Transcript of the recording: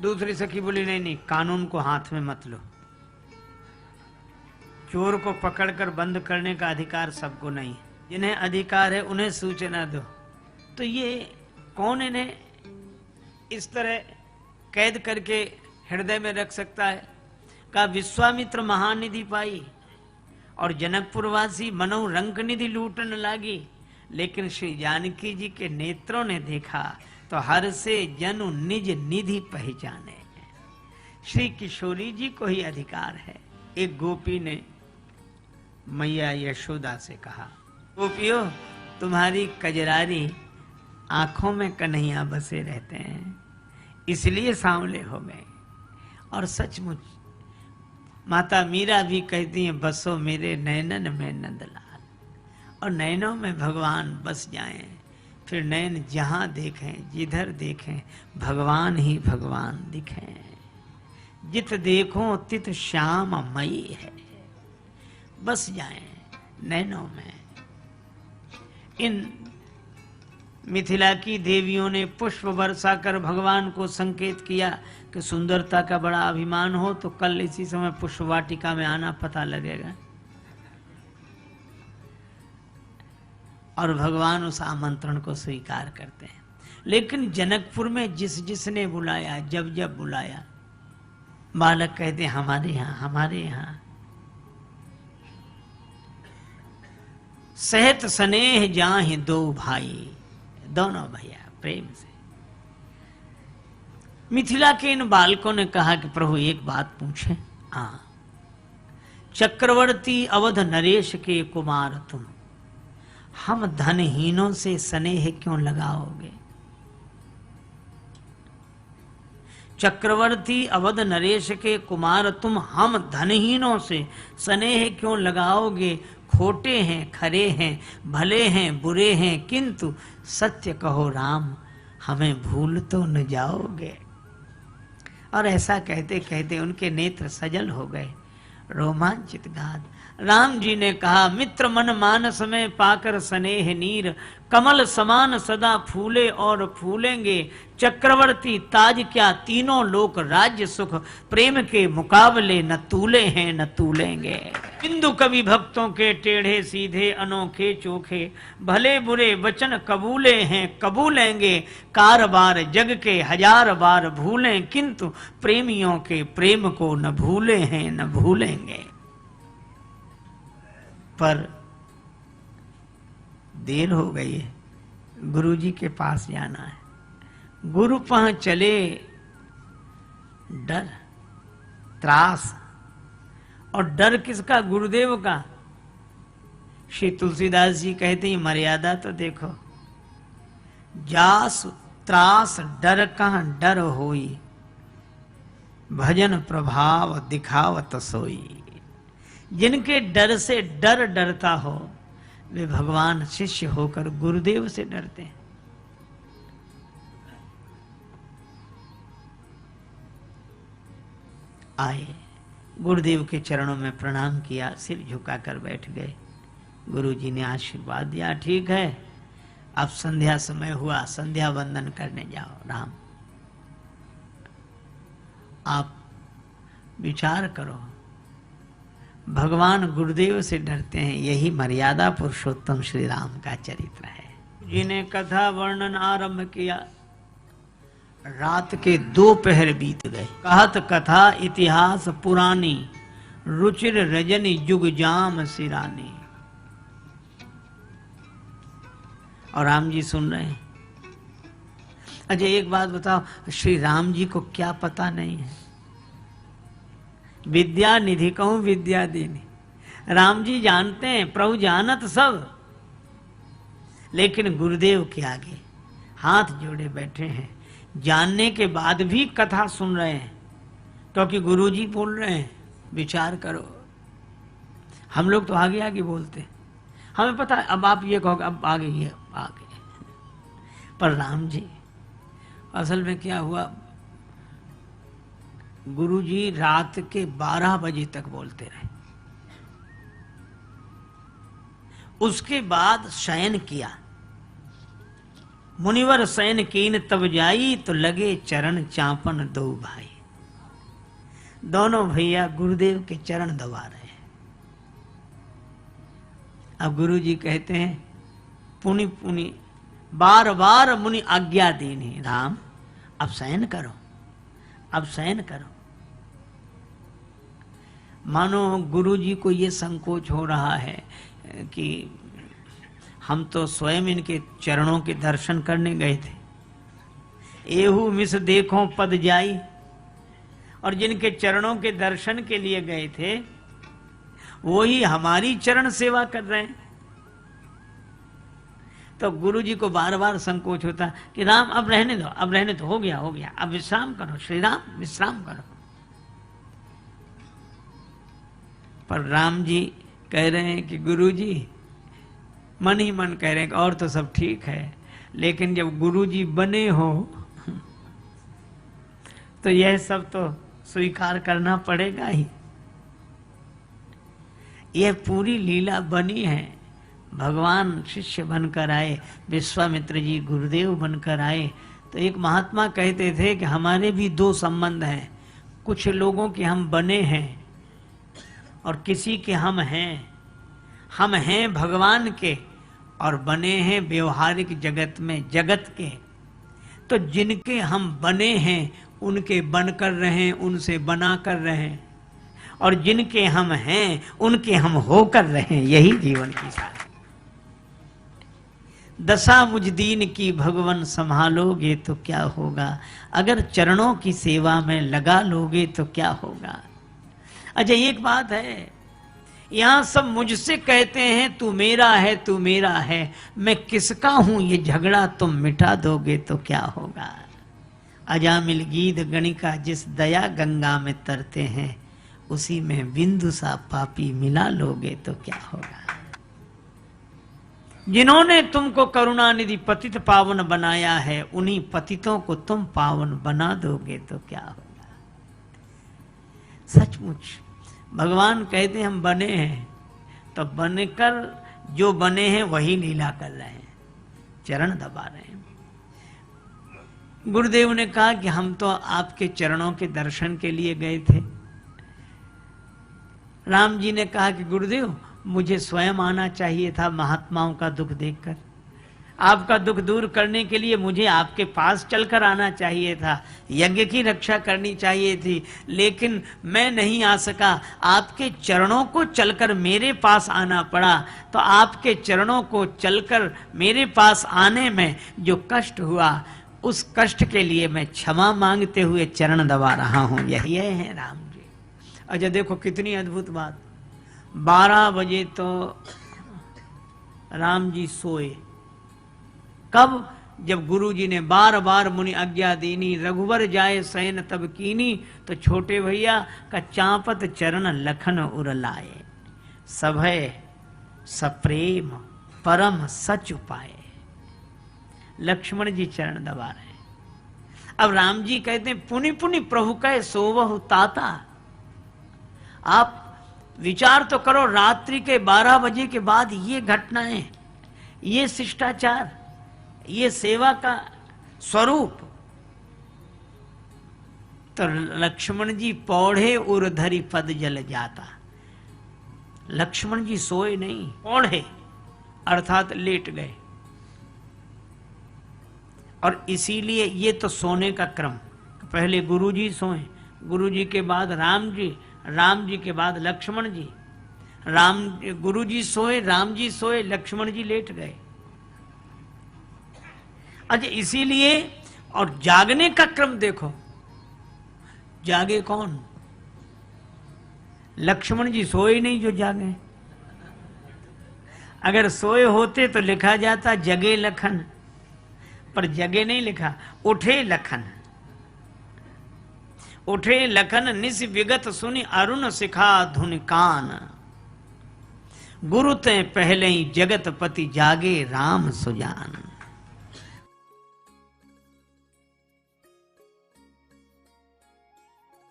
दूसरी सखी बोली नहीं नहीं, कानून को हाथ में मत लो, चोर को पकड़कर बंद करने का अधिकार सबको नहीं है, जिन्हें अधिकार है उन्हें सूचना दो। तो ये कौन इन्हें इस तरह कैद करके हृदय में रख सकता है? का विश्वामित्र महानिधि पाई और जनकपुरवासी मनो रंक निधि लूटन लागी, लेकिन श्री जानकी जी के नेत्रों ने देखा तो हर से जनु निज निधि पहचाने। श्री किशोरी जी को ही अधिकार है। एक गोपी ने मैया यशोदा से कहा, गोपियों तुम्हारी कजरारी आंखों में कन्हैया बसे रहते हैं, इसलिए सांवले हो गए। और सचमुच माता मीरा भी कहती हैं, बसो मेरे नैनन में नंदलाल, और नैनों में भगवान बस जाएं, फिर नैन जहां देखें जिधर देखें भगवान ही भगवान दिखें। जित देखो तित श्याम मई है, बस जाएं नैनों में। इन मिथिला की देवियों ने पुष्प बरसा कर भगवान को संकेत किया कि सुंदरता का बड़ा अभिमान हो तो कल इसी समय पुष्प वाटिका में आना, पता लगेगा। और भगवान उस आमंत्रण को स्वीकार करते हैं। लेकिन जनकपुर में जिसने बुलाया, जब जब बुलाया, बालक कहते हमारे यहाँ हमारे यहाँ। सहत स्नेह जाहि दो भाई, दोनों भैया प्रेम से। मिथिला के इन बालकों ने कहा कि प्रभु एक बात पूछे। हाँ, चक्रवर्ती अवध नरेश के कुमार तुम, हम धनहीनों से स्नेह क्यों लगाओगे? चक्रवर्ती अवध नरेश के कुमार तुम, हम धनहीनों से स्नेह क्यों लगाओगे? खोटे हैं खरे हैं, भले हैं बुरे हैं, किंतु सत्य कहो राम, हमें भूल तो न जाओगे। और ऐसा कहते कहते उनके नेत्र सजल हो गए, रोमांचित गाद। राम जी ने कहा, मित्र मन मानस में पाकर स्नेह नीर, कमल समान सदा फूले और फूलेंगे। चक्रवर्ती ताज क्या तीनों लोक राज्य सुख, प्रेम के मुकाबले न तूले हैं न तूलेंगे। बिंदु कवि भक्तों के टेढ़े सीधे अनोखे चोखे, भले बुरे वचन कबूले हैं कबूलेंगे। कारबार जग के हजार बार भूलें, किंतु प्रेमियों के प्रेम को न भूले हैं न भूलेंगे। पर देर हो गई है, गुरु जी के पास जाना है। गुरु पहुंच चले, डर त्रास। और डर किसका? गुरुदेव का। श्री तुलसीदास जी कहते हैं, मर्यादा तो देखो, जास त्रास डर कहां डर होई, भजन प्रभाव दिखावत सोई। जिनके डर से डर डरता हो, वे भगवान शिष्य होकर गुरुदेव से डरते हैं। आए, गुरुदेव के चरणों में प्रणाम किया, सिर झुकाकर बैठ गए। गुरु जी ने आशीर्वाद दिया, ठीक है अब संध्या समय हुआ, संध्या वंदन करने जाओ। राम, आप विचार करो, भगवान गुरुदेव से डरते हैं, यही मर्यादा पुरुषोत्तम श्री राम का चरित्र है। जिन्हें कथा वर्णन आरंभ किया, रात के 2 पहर बीत गए। कहत कथा इतिहास पुरानी, रुचिर रजनी जुग जाम सिरानी। और राम जी सुन रहे हैं। अच्छा एक बात बताओ, श्री राम जी को क्या पता नहीं है? विद्या निधि कहूं विद्या देनी, राम जी जानते हैं, प्रभु जानत सब। लेकिन गुरुदेव के आगे हाथ जोड़े बैठे हैं, जानने के बाद भी कथा सुन रहे हैं, क्योंकि गुरु जी बोल रहे हैं। विचार करो, हम लोग तो आगे आगे बोलते हैं, हमें पता है अब आप ये कहोगे, अब आगे ये आगे। पर राम जी, असल में क्या हुआ, गुरुजी रात के 12 बजे तक बोलते रहे। उसके बाद शयन किया, मुनिवर सैन कीन तब जाई, तो लगे चरण चापन दो भाई। दोनों भैया गुरुदेव के चरण दबा रहे हैं। अब गुरु जी कहते हैं पुनि पुनि बार बार मुनि आज्ञा देनी, राम अब शयन करो, अब शयन करो। मानो गुरु जी को ये संकोच हो रहा है कि हम तो स्वयं इनके चरणों के दर्शन करने गए थे, एहू मिस देखो पद जाई, और जिनके चरणों के दर्शन के लिए गए थे वही हमारी चरण सेवा कर रहे हैं। तो गुरु जी को बार बार संकोच होता कि राम अब रहने दो, अब रहने दो, हो गया हो गया, अब विश्राम करो श्री राम, विश्राम करो। पर राम जी कह रहे हैं कि गुरु जी मन ही मन कह रहे हैं कि और तो सब ठीक है, लेकिन जब गुरु जी बने हो तो यह सब तो स्वीकार करना पड़ेगा ही। यह पूरी लीला बनी है, भगवान शिष्य बनकर आए, विश्वामित्र जी गुरुदेव बनकर आए। तो एक महात्मा कहते थे कि हमारे भी दो संबंध हैं, कुछ लोगों के हम बने हैं और किसी के हम हैं। हम हैं भगवान के और बने हैं व्यवहारिक जगत में जगत के। तो जिनके हम बने हैं उनके बन कर रहे, उनसे बना कर रहे, और जिनके हम हैं उनके हम हो कर रहे। यही जीवन की सार। दशा मुझ दीन की भगवन संभालोगे तो क्या होगा, अगर चरणों की सेवा में लगा लोगे तो क्या होगा। अच्छा एक बात है, यहां सब मुझसे कहते हैं तू मेरा है, तू मेरा है, मैं किसका हूं ये झगड़ा तुम मिटा दोगे तो क्या होगा। अजामिल गीत गणिका जिस दया गंगा में तरते हैं, उसी में बिंदु सा पापी मिला लोगे तो क्या होगा। जिन्होंने तुमको करुणा निधि पतित पावन बनाया है, उन्हीं पतितों को तुम पावन बना दोगे तो क्या होगा। सचमुच भगवान कहते हैं हम बने हैं, तो बनकर जो बने हैं वही लीला कर रहे हैं, चरण दबा रहे हैं। गुरुदेव ने कहा कि हम तो आपके चरणों के दर्शन के लिए गए थे। राम जी ने कहा कि गुरुदेव मुझे स्वयं आना चाहिए था महात्माओं का दुख देखकर, आपका दुख दूर करने के लिए मुझे आपके पास चलकर आना चाहिए था, यज्ञ की रक्षा करनी चाहिए थी, लेकिन मैं नहीं आ सका। आपके चरणों को चलकर मेरे पास आना पड़ा। तो आपके चरणों को चलकर मेरे पास आने में जो कष्ट हुआ, उस कष्ट के लिए मैं क्षमा मांगते हुए चरण दबा रहा हूं। यही है राम जी। अच्छा देखो कितनी अद्भुत बात। 12 बजे तो राम जी सोए। कब? जब गुरु जी ने बार बार मुनि आज्ञा दीनी, रघुवर जाए सैन तब कीनी, तो छोटे भैया का चांपत चरण लखन उर लाए, सभय सप्रेम परम सच उपाए। लक्ष्मण जी चरण दबा रहे हैं। अब राम जी कहते हैं पुनि पुनि प्रभु कहे सोवहु ताता। आप विचार तो करो, रात्रि के 12 बजे के बाद ये घटनाएं, ये शिष्टाचार, ये सेवा का स्वरूप। तो लक्ष्मण जी पौढ़े उर धरी पद जल जाता। लक्ष्मण जी सोए नहीं, पौढ़े अर्थात लेट गए। और इसीलिए ये तो सोने का क्रम, पहले गुरु जी सोए, गुरु जी के बाद राम जी, राम जी के बाद लक्ष्मण जी, गुरु जी सोए, राम जी सोए, लक्ष्मण जी लेट गए। अच्छा इसीलिए, और जागने का क्रम देखो, जागे कौन? लक्ष्मण जी सोए नहीं जो जागे। अगर सोए होते तो लिखा जाता जगे लखन, पर जगे नहीं लिखा, उठे लखन। उठे लखन निस विगत सुनि अरुण सिखा धुन कान, गुरु ते पहले ही जगत पति जागे राम सुजान।